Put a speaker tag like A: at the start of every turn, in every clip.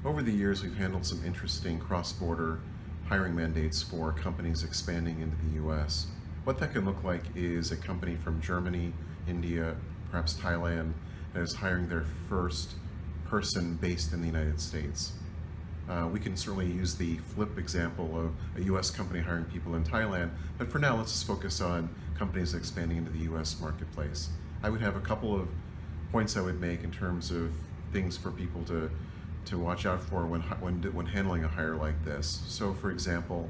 A: Over the years, we've handled some interesting cross-border hiring mandates for companies expanding into the US. What that can look like is a company from Germany, India, perhaps Thailand, that is hiring their first person based in the United States. We can certainly use the flip example of a US company hiring people in Thailand, but for now let's just focus on companies expanding into the US marketplace. I would have a couple of points I would make in terms of things for people to watch out for when handling a hire like this. So for example,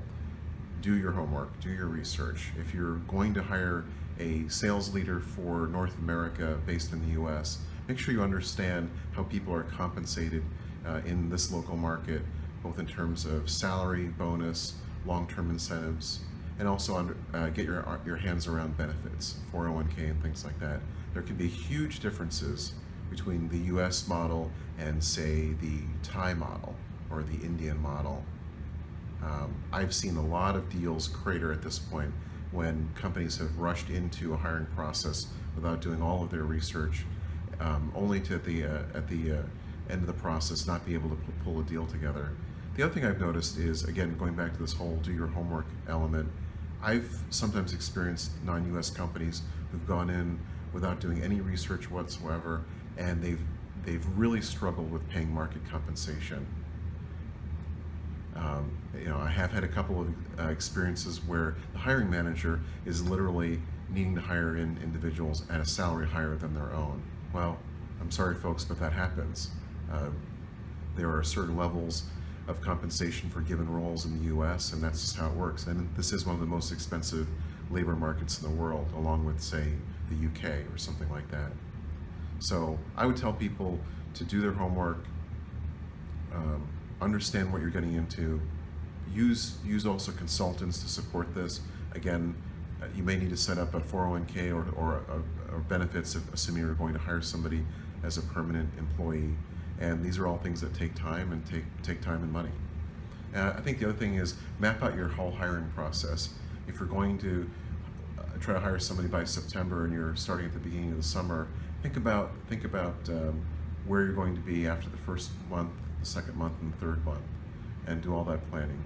A: do your homework, do your research. If you're going to hire a sales leader for North America based in the US, make sure you understand how people are compensated in this local market, both in terms of salary, bonus, long-term incentives, and also get your hands around benefits, 401k and things like that. There can be huge differences between the US model and say the Thai model or the Indian model. I've seen a lot of deals crater at this point when companies have rushed into a hiring process without doing all of their research, only to at the end of the process not be able to pull a deal together. The other thing I've noticed is, again, going back to this whole do your homework element, I've sometimes experienced non-US companies who've gone in without doing any research whatsoever, and they've really struggled with paying market compensation. I have had a couple of experiences where the hiring manager is literally needing to hire in individuals at a salary higher than their own. Well, I'm sorry folks, but that happens. There are certain levels of compensation for given roles in the US, and that's just how it works. And this is one of the most expensive labor markets in the world, along with, say, the UK or something like that. So I would tell people to do their homework, understand what you're getting into, use also consultants to support this. Again, you may need to set up a 401k or benefits, assuming you're going to hire somebody as a permanent employee. And these are all things that take time and take time and money. I think the other thing is map out your whole hiring process. If you're going to try to hire somebody by September and you're starting at the beginning of the summer, think about where you're going to be after the first month, the second month, and the third month, and do all that planning.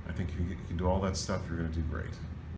A: I think if you can do all that stuff, you're going to do great.